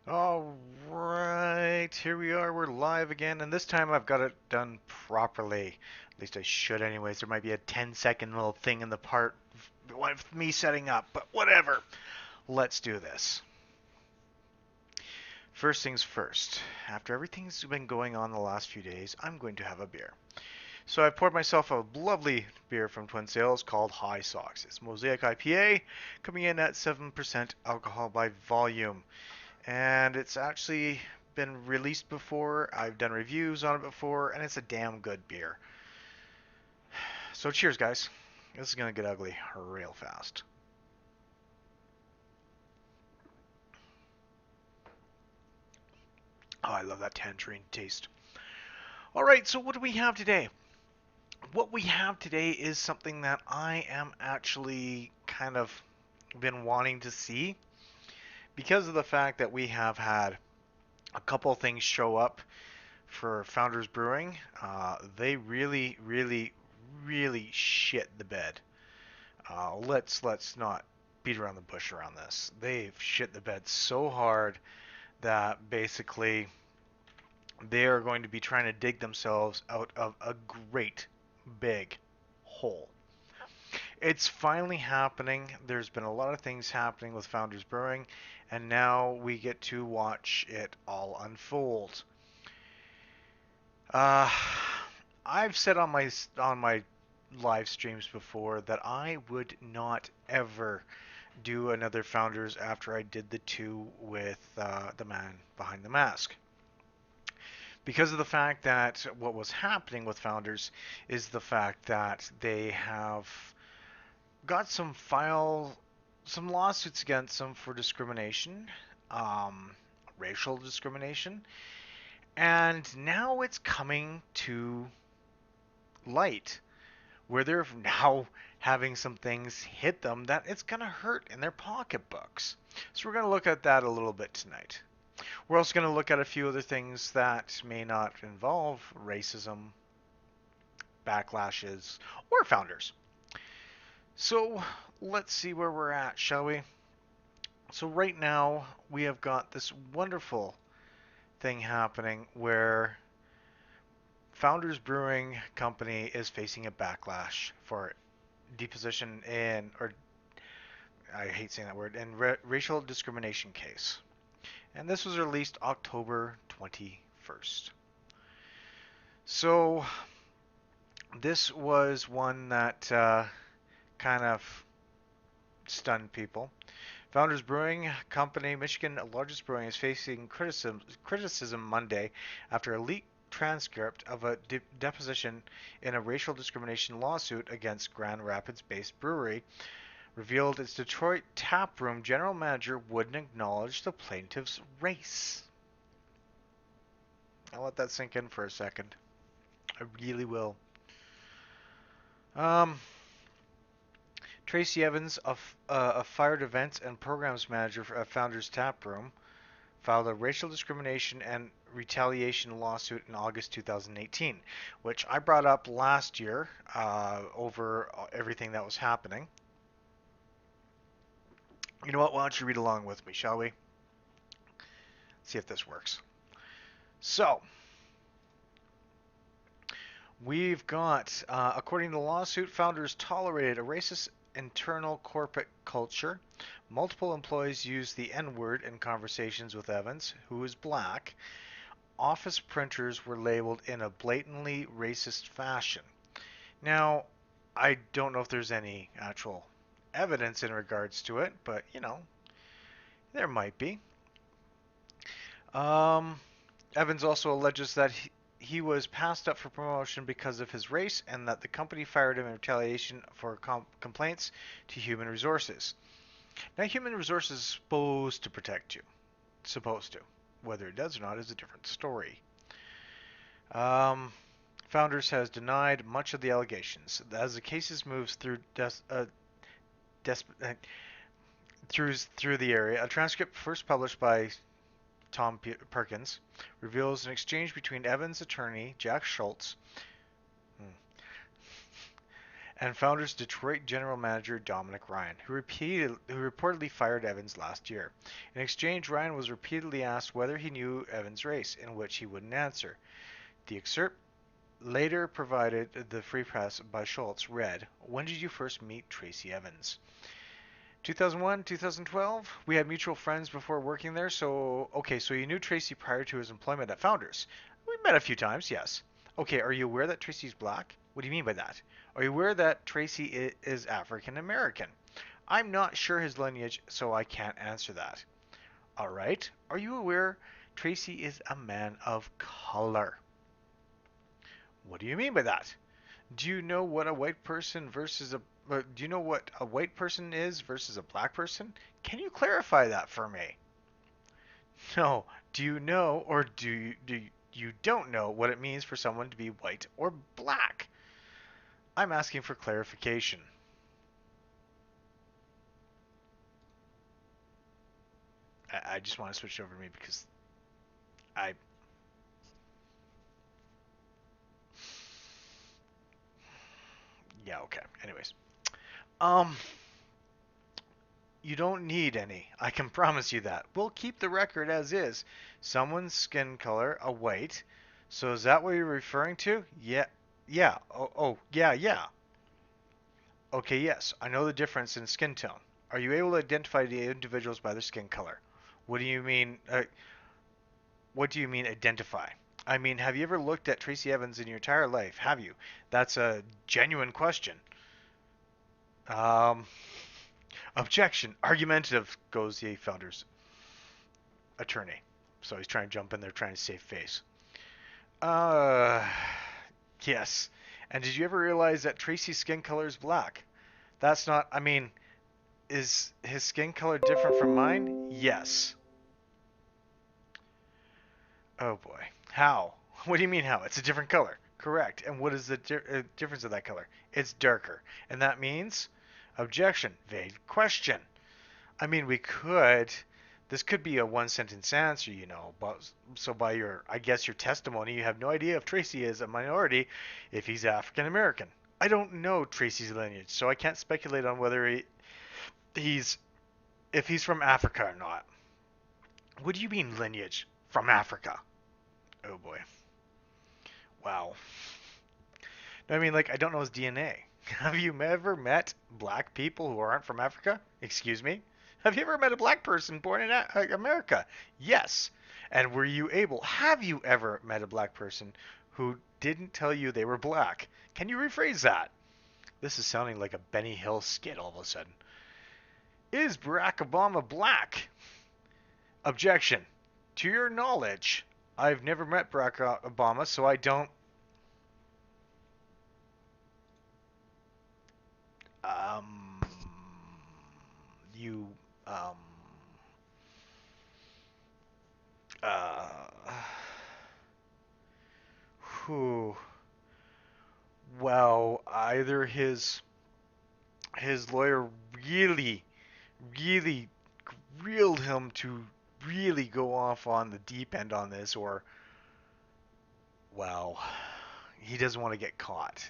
All right, here we are. We're live again, and this time I've got it done properly. At least I should, anyways. There might be a 10-second little thing in the part with me setting up, but whatever. Let's do this. First things first. After everything's been going on the last few days, I'm going to have a beer. So I poured myself a lovely beer from Twin Sales called High Socks. It's Mosaic IPA, coming in at 7% alcohol by volume. And it's actually been released before. I've done reviews on it before, and it's a damn good beer. So cheers, guys. This is gonna get ugly real fast. Oh, I love that tangerine taste. All right, so what do we have today? What we have today is something that I am actually kind of been wanting to see because of the fact that we have had a couple of things show up for Founders Brewing. They really, really, really shit the bed. Let's not beat around the bush around this. They've shit the bed so hard that basically they are going to be trying to dig themselves out of a great big hole. It's finally happening. There's been a lot of things happening with Founders Brewing, and now we get to watch it all unfold. Uh, I've said on my live streams before that I would not ever do another Founders after I did the two with the man behind the mask. Because of the fact that what was happening with Founders is the fact that they have got some lawsuits against them for discrimination, um, racial discrimination, and now it's coming to light where they're now having some things hit them that it's going to hurt in their pocketbooks. So we're going to look at that a little bit tonight. We're also going to look at a few other things that may not involve racism, backlashes, or founders. So let's see where we're at, shall we? So right now we have got this wonderful thing happening where Founders Brewing Company is facing a backlash for deposition in, or I hate saying that word, in racial discrimination case. And this was released October 21st. So this was one that kind of stunned people. Founders Brewing Company, Michigan largest brewing, is facing criticism Monday after a leaked transcript of a deposition in a racial discrimination lawsuit against Grand Rapids-based brewery revealed its Detroit taproom general manager wouldn't acknowledge the plaintiff's race. I'll let that sink in for a second. I really will. Um, Tracy Evans, a fired events and programs manager for Founders Taproom, filed a racial discrimination and retaliation lawsuit in August 2018, which I brought up last year over everything that was happening. You know what? Why don't you read along with me, shall we? See if this works. So, we've got, according to the lawsuit, Founders tolerated a racist internal corporate culture. Multiple employees used the N word in conversations with Evans, who is black. Office printers were labeled in a blatantly racist fashion. Now, I don't know if there's any actual evidence in regards to it, but there might be. Um, Evans also alleges that he was passed up for promotion because of his race and that the company fired him in retaliation for complaints to Human Resources. Now, Human Resources is supposed to protect you. Supposed to. Whether it does or not is a different story. Um, Founders has denied much of the allegations. As the cases moves des- uh, through the area, a transcript first published by Tom Perkins reveals an exchange between Evans' attorney, Jack Schultz, and Founders Detroit general manager Dominic Ryan, who reportedly fired Evans last year. In exchange, Ryan was repeatedly asked whether he knew Evans' race, in which he wouldn't answer. The excerpt, later provided the Free Press by Schultz, read, "When did you first meet Tracy Evans?" 2001, 2012. We had mutual friends before working there, so okay, so you knew Tracy prior to his employment at Founders. We met a few times, yes. Okay, are you aware that Tracy's black? What do you mean by that? Are you aware that Tracy is African American? I'm not sure his lineage, so I can't answer that. All right. Are you aware Tracy is a man of color? What do you mean by that? Do you know what a white person versus a do you know what a white person is versus a black person? Can you clarify that for me? No. Do you know or you don't know what it means for someone to be white or black? I'm asking for clarification. I just want to switch over to me because I yeah, okay. Anyways. Um You don't need any. I can promise you that. We'll keep the record as is. Someone's skin color, a white. So is that what you're referring to? Yeah. Yeah. Yeah, yeah. Okay, yes. I know the difference in skin tone. Are you able to identify the individuals by their skin color? What do you mean? What do you mean identify? I mean, have you ever looked at Tracy Evans in your entire life? Have you? That's a genuine question. Um, Objection. Argumentative, goes the founder's attorney. So he's trying to jump in there, trying to save face. Uh, yes. And did you ever realize that Tracy's skin color is black? That's not, I mean, is his skin color different from mine? Yes. Oh boy. How? What do you mean how? It's a different color. Correct. And what is the difference of that color? It's darker. And that means? Objection. Vague question. I mean, we could. This could be a one sentence answer, you know. But so by your, I guess your testimony, you have no idea if Tracy is a minority, if he's African American. I don't know Tracy's lineage, so I can't speculate on whether he's if he's from Africa or not. What do you mean lineage from Africa? Oh boy. Wow. No, I mean, like, I don't know his DNA. Have you ever met black people who aren't from Africa? Excuse me? Have you ever met a black person born in America? Yes. And were you able, have you ever met a black person who didn't tell you they were black? Can you rephrase that? This is sounding like a Benny Hill skit all of a sudden. Is Barack Obama black? Objection. To your knowledge, I've never met Barack Obama, so I don't. Um, you um uh who well, either his lawyer really really grilled him to really go off on the deep end on this, or well, he doesn't want to get caught,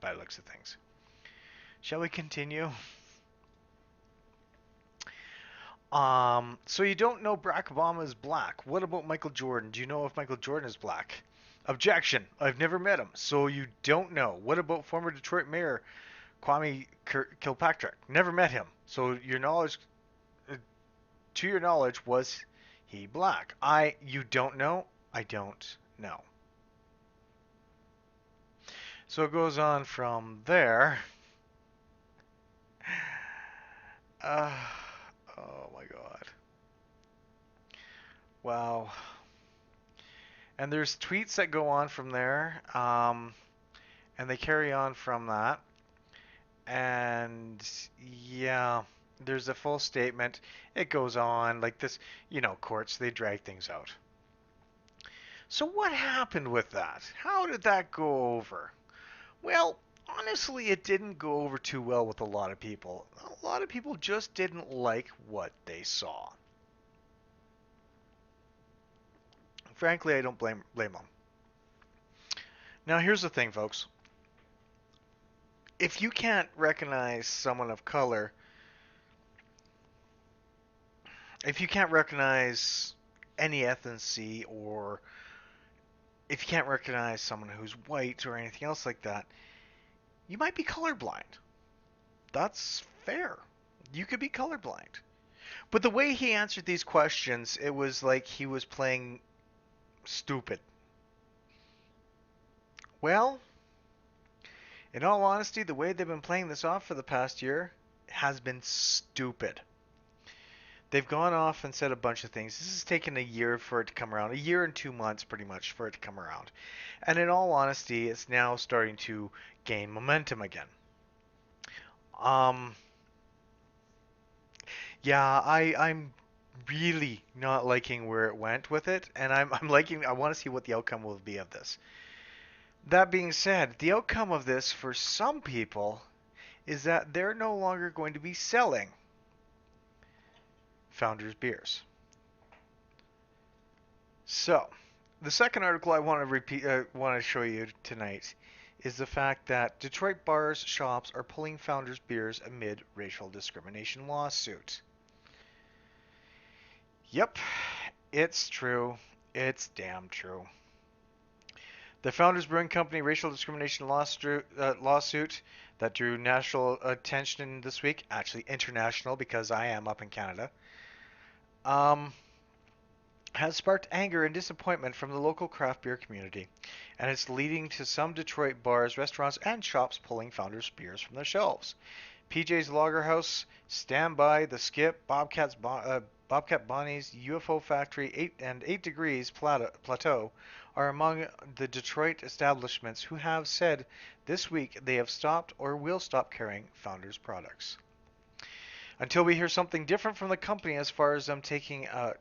by the looks of things. Shall we continue? So you don't know Barack Obama is black. What about Michael Jordan? Do you know if Michael Jordan is black? Objection. I've never met him, so you don't know. What about former Detroit Mayor Kwame Kilpatrick? Never met him, so your knowledge, uh, to your knowledge, was he black? You don't know. I don't know. So it goes on from there. Uh, oh my God. Wow. And there's tweets that go on from there, and they carry on from that. And yeah, there's a full statement. It goes on like this, courts, they drag things out. So what happened with that? How did that go over? Well, honestly, it didn't go over too well with a lot of people. A lot of people just didn't like what they saw. Frankly, I don't blame them. Now, here's the thing, folks. if you can't recognize someone of color, if you can't recognize any ethnicity, or if you can't recognize someone who's white or anything else like that, you might be colorblind. That's fair. You could be colorblind. But the way he answered these questions, it was like he was playing stupid. Well, in all honesty, the way they've been playing this off for the past year has been stupid. They've gone off and said a bunch of things. This has taken a year for it to come around, a year and 2 months pretty much for it to come around. And in all honesty, it's now starting to gain momentum again. Um, yeah, I'm really not liking where it went with it, and I'm liking. I want to see what the outcome will be of this. That being said, the outcome of this for some people is that they're no longer going to be selling Founders beers. So, the second article I want to show you tonight is the fact that Detroit bars shops are pulling Founders beers amid racial discrimination lawsuit. Yep, it's true. It's damn true. The Founders Brewing Company racial discrimination lawsuit that drew national attention this week, actually international because I am up in Canada, um, has sparked anger and disappointment from the local craft beer community, and it's leading to some Detroit bars, restaurants, and shops pulling Founders beers from their shelves. PJ's Lager House, Standby, The Skip, Bobcat Bonnie's, UFO Factory, 8 Degrees Plateau are among the Detroit establishments who have said this week they have stopped or will stop carrying Founders products. Until we hear something different from the company as far as them taking a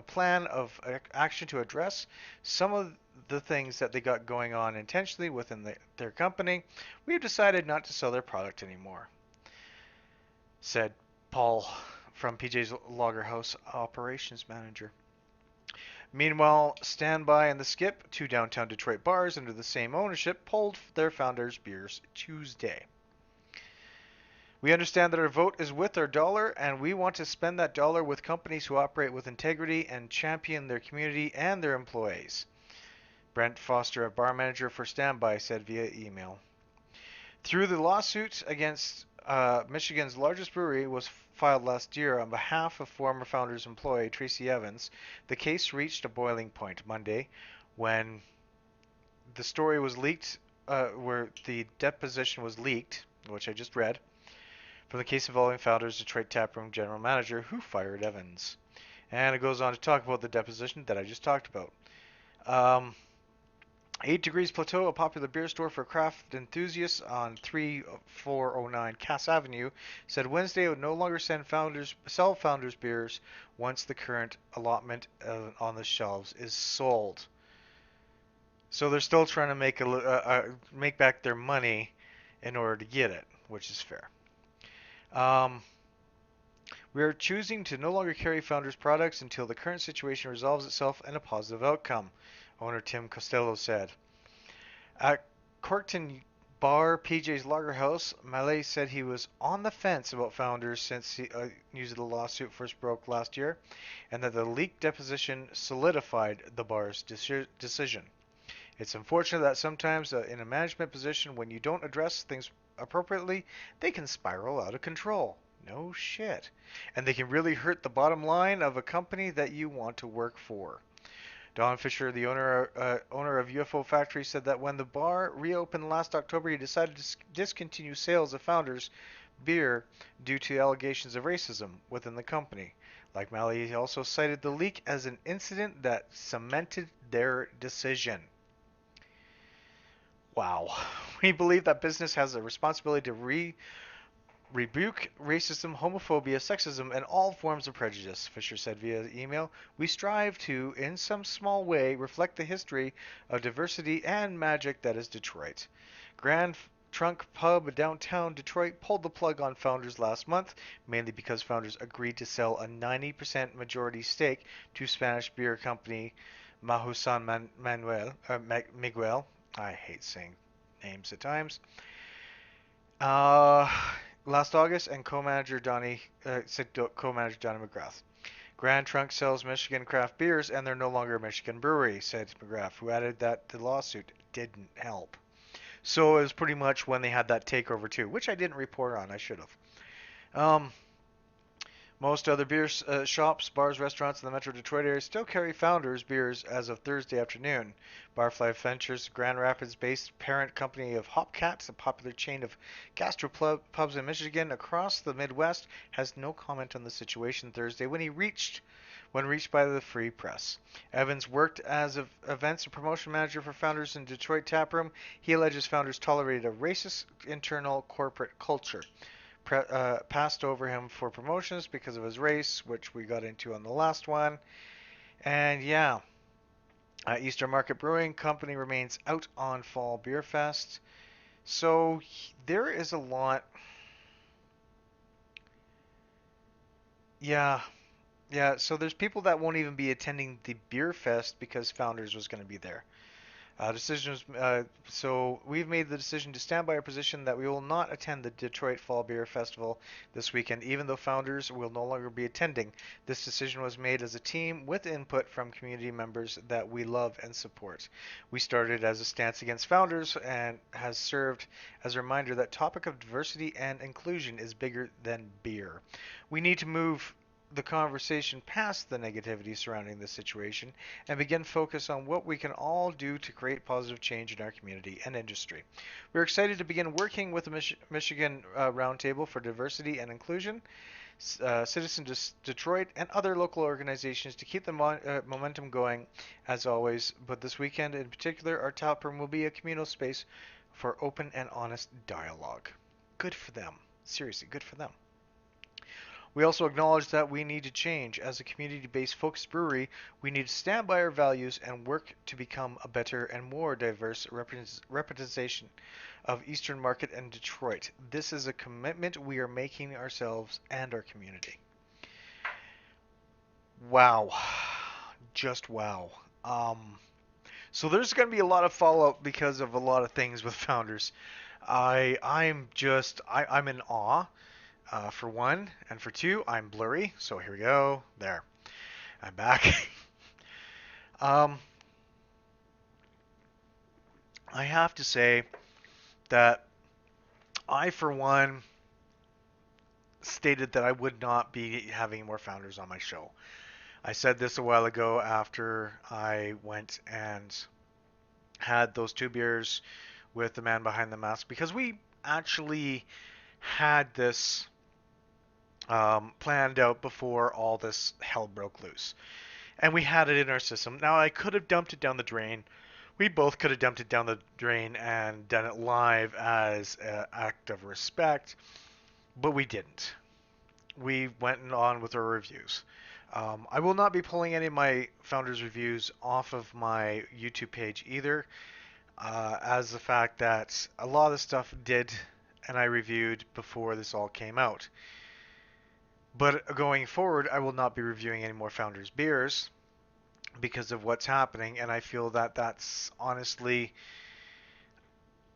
plan of action to address some of the things that they got going on intentionally within their company, we have decided not to sell their product anymore, said Paul from PJ's Lager House operations manager. Meanwhile, Standby and The Skip, two downtown Detroit bars under the same ownership, pulled their founders' beers Tuesday. We understand that our vote is with our dollar, and we want to spend that dollar with companies who operate with integrity and champion their community and their employees. Brent Foster, a bar manager for Standby, said via email. Through the lawsuit against Michigan's largest brewery was filed last year on behalf of former Founders employee Tracy Evans, the case reached a boiling point Monday when the story was leaked, where the deposition was leaked, which I just read, from the case involving Founders Detroit Taproom general manager who fired Evans. And it goes on to talk about the deposition that I just talked about. Um, 8 Degrees Plateau, a popular beer store for craft enthusiasts on 3409 Cass Avenue, said Wednesday it would no longer sell Founders beers once the current allotment on the shelves is sold. So they're still trying to make back their money in order to get it, which is fair. Um, We are choosing to no longer carry Founders products until the current situation resolves itself in a positive outcome, owner Tim Costello said. At Corkton Bar, PJ's Lager House, Mallet said he was on the fence about Founders since news of the lawsuit first broke last year, and that the leaked deposition solidified the bar's decision. It's unfortunate that sometimes in a management position, when you don't address things appropriately, they can spiral out of control. No shit. And they can really hurt the bottom line of a company that you want to work for. Don Fisher, the owner of UFO Factory, said that when the bar reopened last October, he decided to discontinue sales of Founders beer due to allegations of racism within the company. Like Malley, he also cited the leak as an incident that cemented their decision. Wow. We believe that business has a responsibility to rebuke racism, homophobia, sexism, and all forms of prejudice, Fisher said via email. We strive to, in some small way, reflect the history of diversity and magic that is Detroit. Grand Trunk Pub downtown Detroit pulled the plug on Founders last month, mainly because Founders agreed to sell a 90% majority stake to Spanish beer company Mahusan Miguel. I hate saying names at times. Uh, Last August, and co-manager Donnie McGrath. Grand Trunk sells Michigan craft beers, and they're no longer a Michigan brewery, said McGrath, who added that the lawsuit didn't help. So it was pretty much when they had that takeover too, which I didn't report on. I should have. Um, Most other beer shops, bars, restaurants in the Metro Detroit area still carry Founders beers as of Thursday afternoon. Barfly Ventures, Grand Rapids-based parent company of Hopcats, a popular chain of gastropubs in Michigan across the Midwest, has no comment on the situation Thursday when reached by the Free Press. Evans worked as an events and promotion manager for Founders in Detroit Taproom. He alleges Founders tolerated a racist internal corporate culture. Passed over him for promotions because of his race, which we got into on the last one. And yeah, Eastern Market Brewing Company remains out on Fall Beer Fest. So there is a lot. Yeah, yeah. So there's people that won't even be attending the Beer Fest because Founders was going to be there. So we've made the decision to stand by our position that we will not attend the Detroit Fall Beer Festival this weekend, even though Founders will no longer be attending. This decision was made as a team with input from community members that we love and support. We started as a stance against Founders and has served as a reminder that topic of diversity and inclusion is bigger than beer. We need to move the conversation past the negativity surrounding this situation and begin focus on what we can all do to create positive change in our community and industry. We're excited to begin working with the Michigan Roundtable for Diversity and Inclusion, Citizen Detroit, and other local organizations to keep the momentum going as always. But this weekend in particular, our tap room will be a communal space for open and honest dialogue. Good for them. Seriously, good for them. We also acknowledge that we need to change. As a community-based focused brewery, we need to stand by our values and work to become a better and more diverse representation of Eastern Market and Detroit. This is a commitment we are making ourselves and our community. Wow. Just wow. So there's going to be a lot of follow-up because of a lot of things with Founders. I'm in awe. For one, and for two, I'm blurry. So here we go. There, I'm back. um, I have to say that I, for one, stated that I would not be having more Founders on my show. I said this a while ago after I went and had those two beers with the man behind the mask because we actually had this planned out before all this hell broke loose. And we had it in our system. Now, I could have dumped it down the drain. We both could have dumped it down the drain and done it live as an act of respect, but we didn't. We went on with our reviews. I will not be pulling any of my Founders reviews off of my YouTube page either, as the fact that a lot of the stuff did and I reviewed before this all came out. But going forward, I will not be reviewing any more Founders beers because of what's happening, and I feel that that's honestly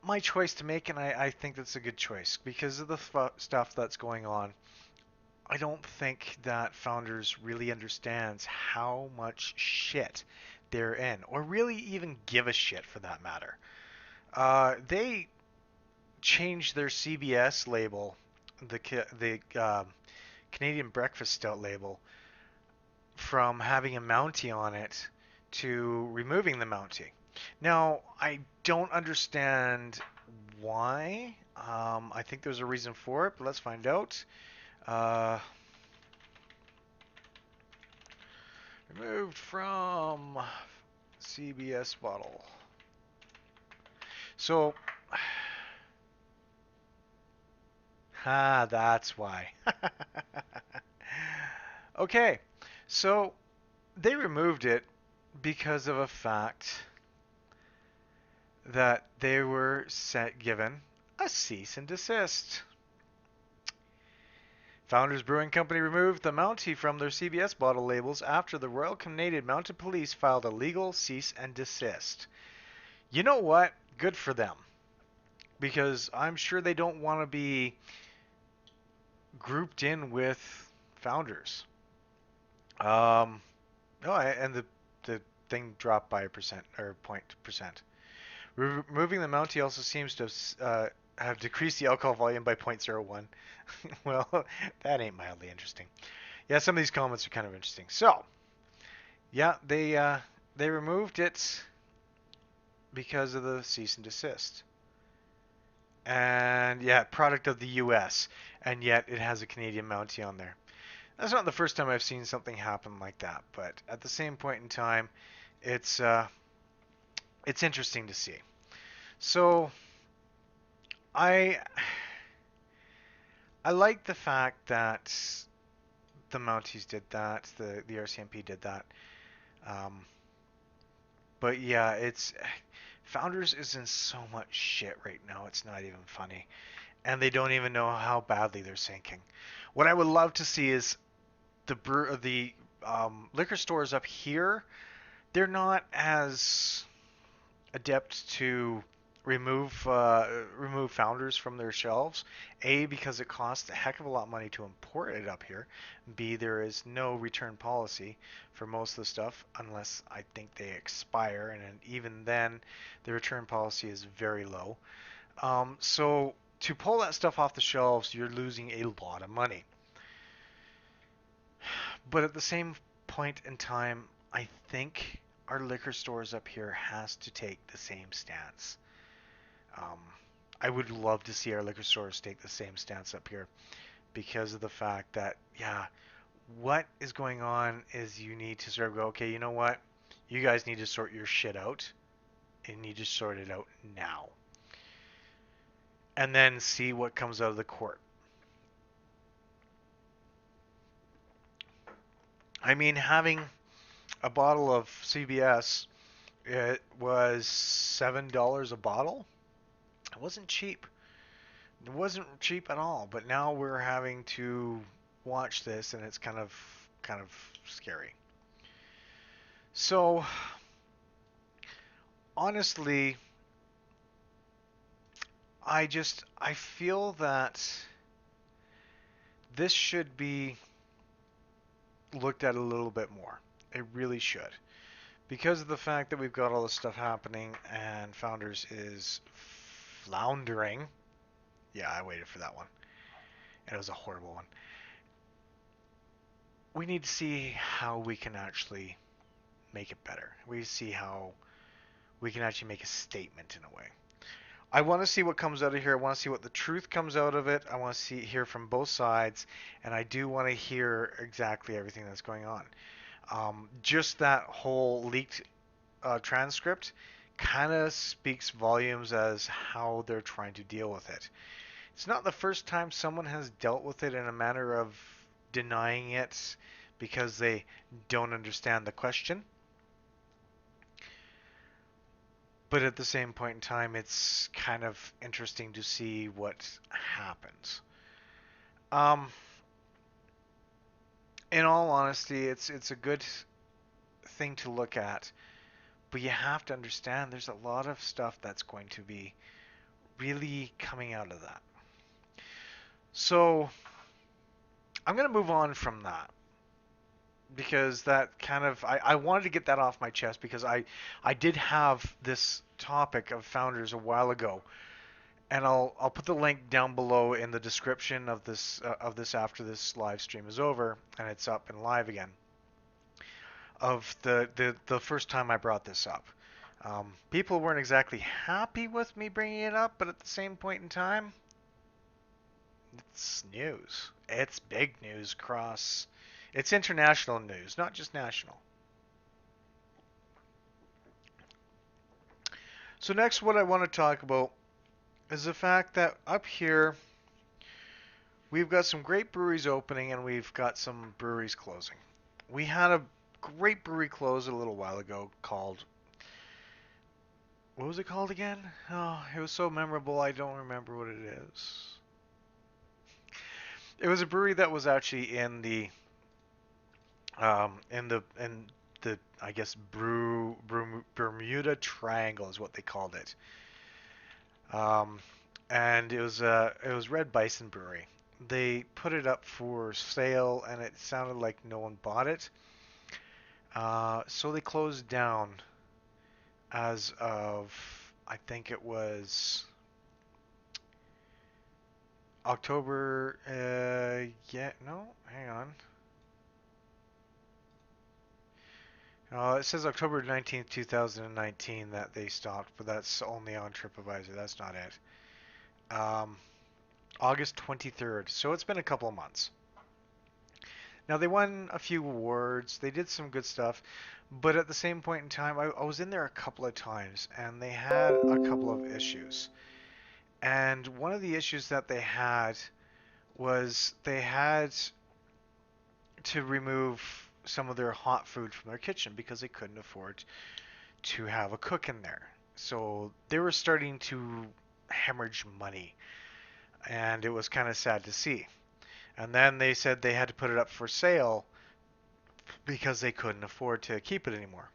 my choice to make, and I think that's a good choice because of the stuff that's going on. I don't think that Founders really understands how much shit they're in, or really even give a shit for that matter. They changed their CBS label, the Canadian Breakfast Stout label, from having a Mountie on it to removing the Mountie. Now, I don't understand why. I think there's a reason for it, but let's find out. Uh, Removed from CBS bottle. So, that's why. Okay, so they removed it because of a fact that they were given a cease and desist. Founders Brewing Company removed the Mountie from their CBS bottle labels after the Royal Canadian Mounted Police filed a legal cease and desist. You know what? Good for them. because I'm sure they don't want to be grouped in with founders. Um, oh, and the thing dropped by a percent or point percent. Removing the Mountie also seems to have decreased the alcohol volume by 0.01. Well, that ain't mildly interesting. Yeah, some of these comments are kind of interesting. So, yeah, they removed it because of the cease and desist. And yeah, product of the U.S. And yet it has a Canadian Mountie on there. That's not the first time I've seen something happen like that, but at the same point in time, it's it's interesting to see. So I I like the fact that the Mounties did that, the RCMP did that. Um, but yeah, it's Founders is in so much shit right now. It's not even funny, and they don't even know how badly they're sinking. What I would love to see is the liquor stores up here. They're not as adept to remove founders from their shelves. A, because it costs a heck of a lot of money to import it up here. B, there is no return policy for most of the stuff unless I think they expire, and even then, the return policy is very low. So to pull that stuff off the shelves, you're losing a lot of money. But at the same point in time, I think our liquor stores up here has to take the same stance. Um, I would love to see our liquor stores take the same stance up here because of the fact that, yeah, what is going on is you need to sort of go, okay, you know what? You guys need to sort your shit out and you need to sort it out now. And then see what comes out of the court. I mean, having a bottle of CBS, it was $7 a bottle. It wasn't cheap. It wasn't cheap at all, but now we're having to watch this and it's kind of scary. So, honestly, I feel that this should be looked at a little bit more. It really should. Because of the fact that we've got all this stuff happening and Founders is floundering. Yeah, I waited for that one. And it was a horrible one. We need to see how we can actually make it better. We see how we can actually make a statement in a way. I want to see what comes out of here. I want to see what the truth comes out of it. I want to hear from both sides, and I do want to hear exactly everything that's going on. Just that whole leaked transcript kind of speaks volumes as how they're trying to deal with it. It's not the first time someone has dealt with it in a manner of denying it because they don't understand the question. But at the same point in time, it's kind of interesting to see what happens. Um, in all honesty, it's a good thing to look at, but you have to understand there's a lot of stuff that's going to be really coming out of that. So I'm going to move on from that because that kind of I wanted to get that off my chest because I did have this topic of founders a while ago, and I'll put the link down below in the description of this after this live stream is over and it's up and live again. Of the first time I brought this up, people weren't exactly happy with me bringing it up, but at the same point in time, it's news. It's big news across. It's international news, not just national. So next, what I want to talk about is the fact that up here we've got some great breweries opening and we've got some breweries closing. We had a great brewery close a little while ago called, what was it called again? Oh, it was so memorable I don't remember what it is. It was a brewery that was actually in the I guess Bermuda Triangle is what they called it. Um, and it was Red Bison Brewery. They put it up for sale, and it sounded like no one bought it. So they closed down as of, I think it was October. Yeah, no, hang on. It says October 19th, 2019 that they stopped, but that's only on TripAdvisor. That's not it. August 23rd. So it's been a couple of months. Now they won a few awards. They did some good stuff, but at the same point in time, I was in there a couple of times, and they had a couple of issues. And one of the issues that they had was they had to remove some of their hot food from their kitchen because they couldn't afford to have a cook in there. So they were starting to hemorrhage money, and it was kind of sad to see. And then they said they had to put it up for sale because they couldn't afford to keep it anymore.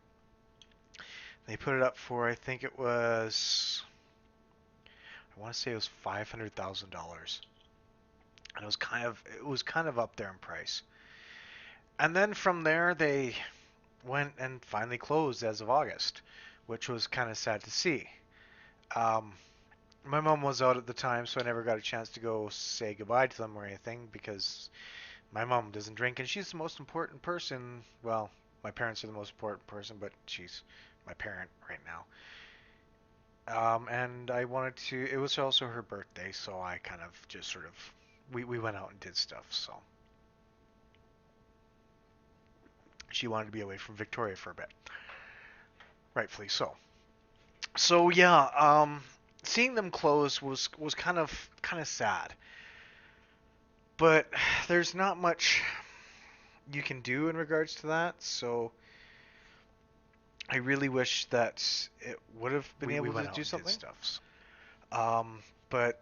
They put it up for, I think it was, I want to say it was $500,000, and it was kind of up there in price. And then from there, they went and finally closed as of August, which was kind of sad to see. Um, my mom was out at the time, so I never got a chance to go say goodbye to them or anything because my mom doesn't drink, and she's the most important person. Well, my parents are the most important person, but she's my parent right now. And I wanted to. It was also her birthday, so I kind of just sort of we went out and did stuff. So she wanted to be away from Victoria for a bit, rightfully so. So yeah, seeing them close was kind of sad, but there's not much you can do in regards to that. So I really wish that it would have been We able to went out do and did something. stuff. So. But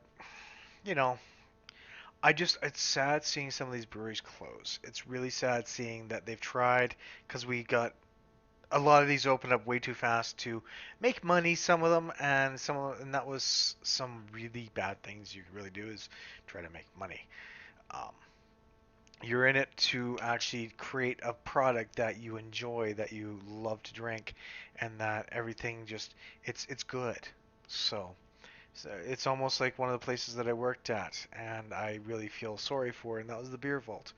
you know, it's sad seeing some of these breweries close. It's really sad seeing that they've tried because we got a lot of these opened up way too fast to make money. Some of them, and that was some really bad things you could really do is try to make money. Um, you're in it to actually create a product that you enjoy, that you love to drink, and that everything just it's good. So. So it's almost like one of the places that I worked at, and I really feel sorry for, and that was the Beer Vault.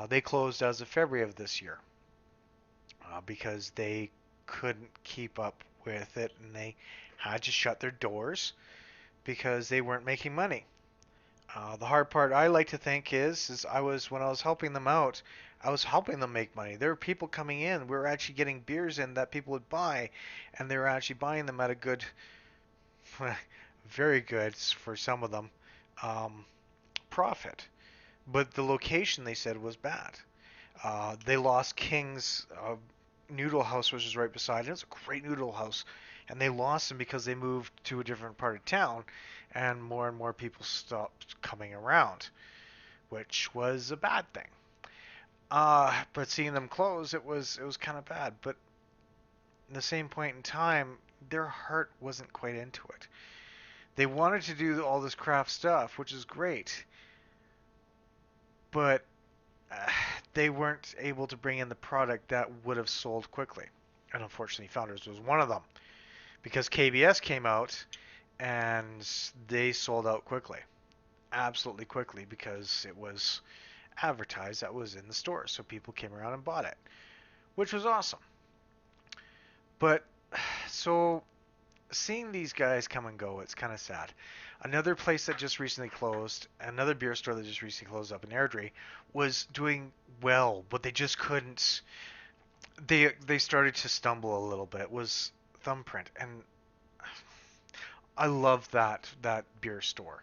They closed as of February of this year because they couldn't keep up with it, and they had to shut their doors because they weren't making money. The hard part I like to think is I was when I was helping them out, I was helping them make money. There were people coming in. We were actually getting beers in that people would buy, and they were actually buying them at a good, very good for some of them, um, profit. But the location they said was bad. They lost King's Noodle House, which is right beside it. It's a great noodle house, and they lost them because they moved to a different part of town, and more people stopped coming around, which was a bad thing. But seeing them close, it was kind of bad. But at the same point in time, their heart wasn't quite into it. They wanted to do all this craft stuff, which is great, but uh, they weren't able to bring in the product that would have sold quickly. And unfortunately, Founders was one of them because KBS came out and they sold out quickly, absolutely quickly, because it was advertised that was in the store, so people came around and bought it, which was awesome. But so seeing these guys come and go, it's kind of sad. Another place that just recently closed, another beer store that just recently closed up in Airdrie, was doing well, but they just couldn't. They started to stumble a little bit. Was Thumbprint, and I love that beer store.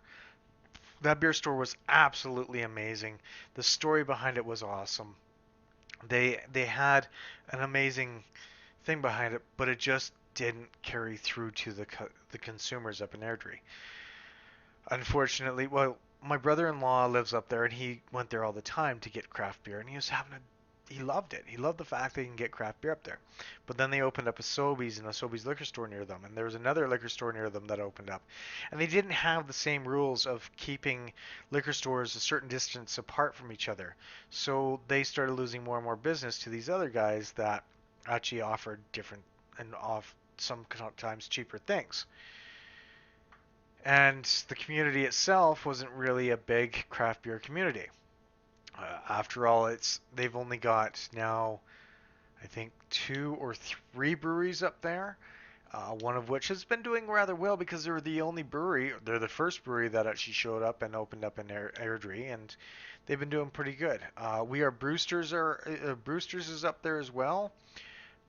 That beer store was absolutely amazing. The story behind it was awesome. They had an amazing thing behind it, but it just didn't carry through to the consumers up in Airdrie. Unfortunately, well, my brother-in-law lives up there, and he went there all the time to get craft beer, and he was having a he loved it. He loved the fact they can get craft beer up there. But then they opened up a Sobeys and a Sobeys liquor store near them, and there was another liquor store near them that opened up. And they didn't have the same rules of keeping liquor stores a certain distance apart from each other. So they started losing more and more business to these other guys that actually offered different and off sometimes cheaper things. And the community itself wasn't really a big craft beer community. After all, it's they've only got now I think two or three breweries up there. One of which has been doing rather well because they're the only brewery, they're the first brewery that actually showed up and opened up in Airdrie, and they've been doing pretty good. We are Brewsters is up there as well,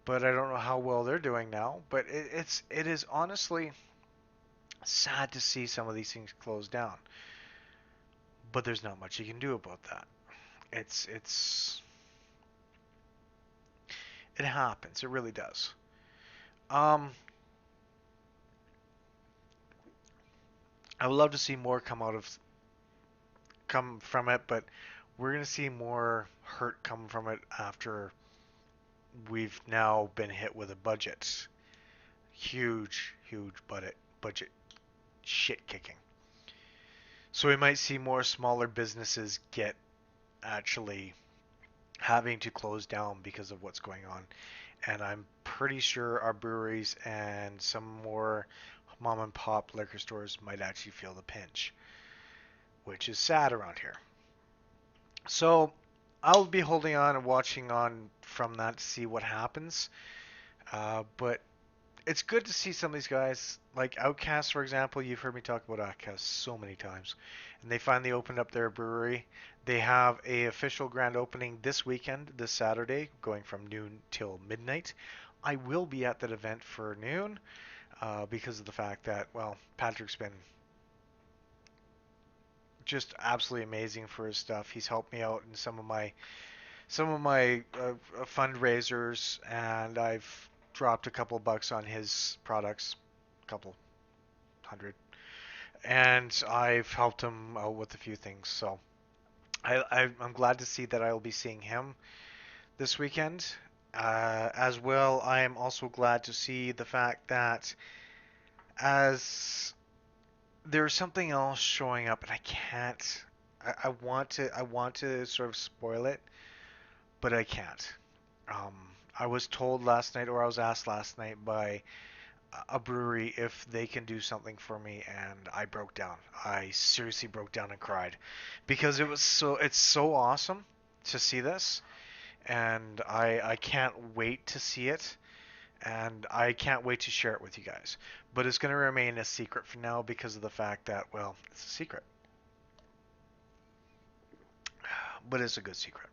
but I don't know how well they're doing now. But it is honestly sad to see some of these things close down, but there's not much you can do about that. It's it happens. It really does. Um, I would love to see more come from it, but we're gonna see more hurt come from it after we've now been hit with a budget, huge budget shit kicking. So we might see more smaller businesses get actually having to close down because of what's going on. And I'm pretty sure our breweries and some more mom and pop liquor stores might actually feel the pinch, which is sad around here. So I'll be holding on and watching on from that to see what happens. But it's good to see some of these guys, like Outcast, for example. You've heard me talk about Outcast so many times, and they finally opened up their brewery. They have a official grand opening this weekend, this Saturday, going from noon till midnight. I will be at that event for noon because of the fact that, well, Patrick's been just absolutely amazing for his stuff. He's helped me out in some of my fundraisers, and I've dropped a couple bucks on his products, a couple hundred, and I've helped him out with a few things. So I'm glad to see that I'll be seeing him this weekend. As well, I am also glad to see the fact that as there's something else showing up, and I can't. I want to sort of spoil it, but I can't. Um, I was told last night, or I was asked last night by a brewery if they can do something for me, and I broke down. I seriously broke down and cried because it's so awesome to see this, and I can't wait to see it, and I can't wait to share it with you guys. But it's going to remain a secret for now because of the fact that, well, it's a secret, but it's a good secret.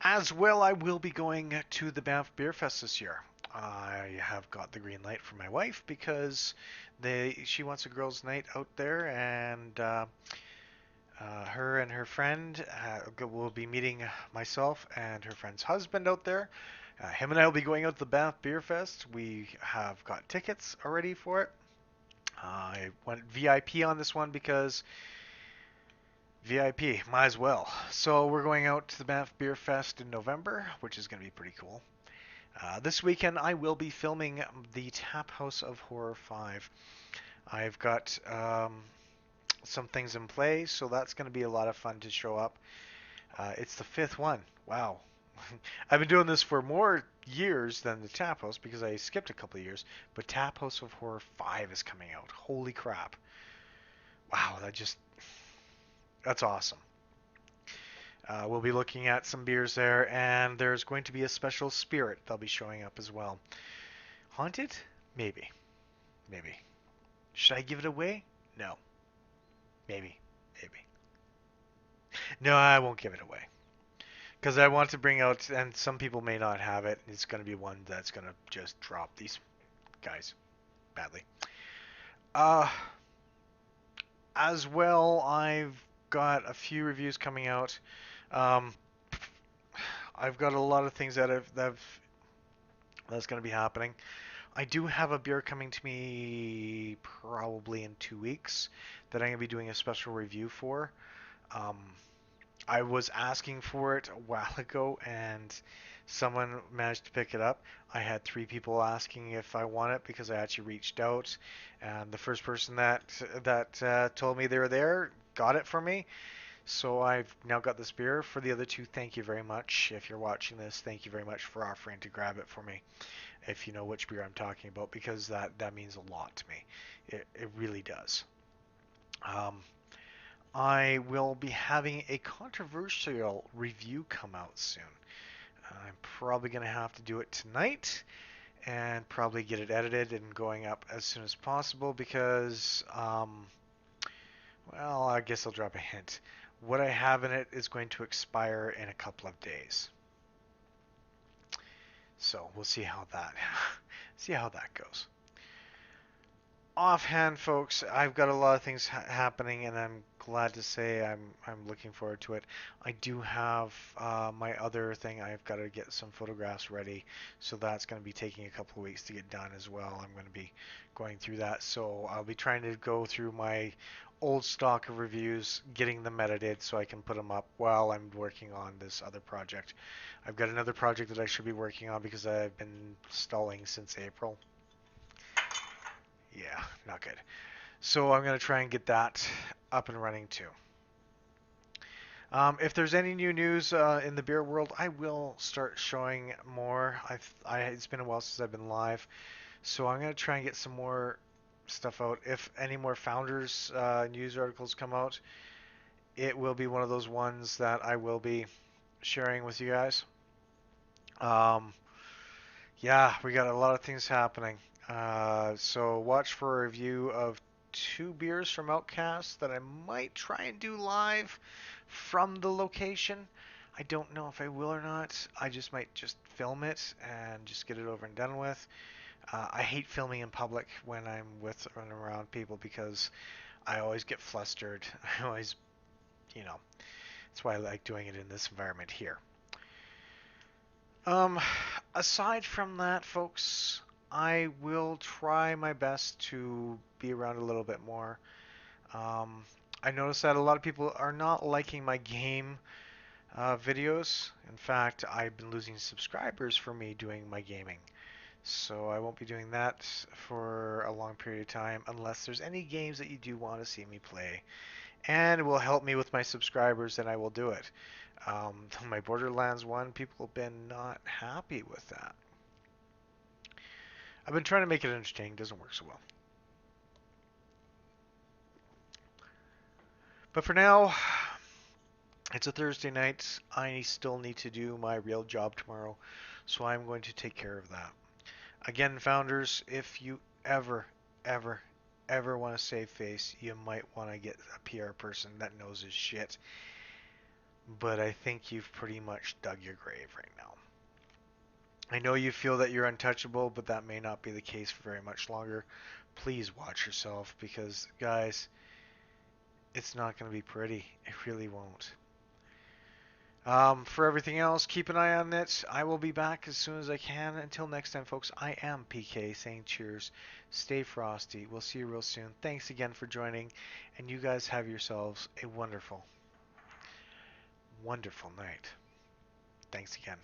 As well, I will be going to the Banff Beer Fest this year. I have got the green light from my wife because she wants a girls' night out there, and her and her friend will be meeting myself and her friend's husband out there. Him and I will be going out to the Banff Beer Fest. We have got tickets already for it. I went VIP on this one because VIP, might as well. So we're going out to the Banff Beer Fest in November, which is going to be pretty cool. This weekend I will be filming the Tap House of Horror 5. I've got some things in play, so that's going to be a lot of fun to show up. It's the fifth one. Wow. I've been doing this for more years than the Tap House because I skipped a couple of years, but Tap House of Horror 5 is coming out. Holy crap. Wow, that's awesome. We'll be looking at some beers there, and there's going to be a special spirit that'll be showing up as well. Haunted? Maybe. Maybe. Should I give it away? No. Maybe. Maybe. No, I won't give it away. Because I want to bring out, and some people may not have it, it's going to be one that's going to just drop these guys badly. Uh, as well, I've got a few reviews coming out. Um, I've got a lot of things that's going to be happening. I do have a beer coming to me probably in 2 weeks that I'm going to be doing a special review for. Um, I was asking for it a while ago, and someone managed to pick it up. I had three people asking if I want it because I actually reached out, and the first person that told me they were there got it for me. So I've now got this beer. For the other two, thank you very much. If you're watching this, thank you very much for offering to grab it for me. If you know which beer I'm talking about, because that means a lot to me. It really does. Um, I will be having a controversial review come out soon. I'm probably going to have to do it tonight and probably get it edited and going up as soon as possible because, well, I guess I'll drop a hint. What I have in it is going to expire in a couple of days. So we'll see how that see how that goes. Offhand, folks, I've got a lot of things happening, and I'm glad to say I'm looking forward to it. I do have my other thing. I've got to get some photographs ready, so that's going to be taking a couple of weeks to get done as well. I'm going to be going through that, so I'll be trying to go through my old stock of reviews, getting them edited so I can put them up while I'm working on this other project. I've got another project that I should be working on because I've been stalling since April. Yeah, not good. So I'm going to try and get that up and running too. If there's any new news in the beer world, I will start showing more. It's been a while since I've been live, so I'm going to try and get some more stuff out. If any more founders news articles come out, it will be one of those ones that I will be sharing with you guys. Um, yeah, we got a lot of things happening. So watch for a review of two beers from Outcast that I might try and do live from the location. I don't know if I will or not. I just might just film it and just get it over and done with. I hate filming in public when I'm with and around people because I always get flustered. I always, you know, that's why I like doing it in this environment here. Um, Aside from that, folks, I will try my best to be around a little bit more. Um, I noticed that a lot of people are not liking my game videos. In fact, I've been losing subscribers for me doing my gaming. So I won't be doing that for a long period of time unless there's any games that you do want to see me play and it will help me with my subscribers, then I will do it. My Borderlands 1, people have been not happy with that. I've been trying to make it interesting, doesn't work so well. But for now, it's a Thursday night. I still need to do my real job tomorrow, so I'm going to take care of that. Again, founders, if you ever, ever want to save face, you might want to get a PR person that knows his shit. But I think you've pretty much dug your grave right now. I know you feel that you're untouchable, but that may not be the case for very much longer. Please watch yourself because, guys, it's not going to be pretty. It really won't. For everything else, keep an eye on it. I will be back as soon as I can. Until next time, folks, I am PK saying cheers. Stay frosty. We'll see you real soon. Thanks again for joining, and you guys have yourselves a wonderful, wonderful night. Thanks again.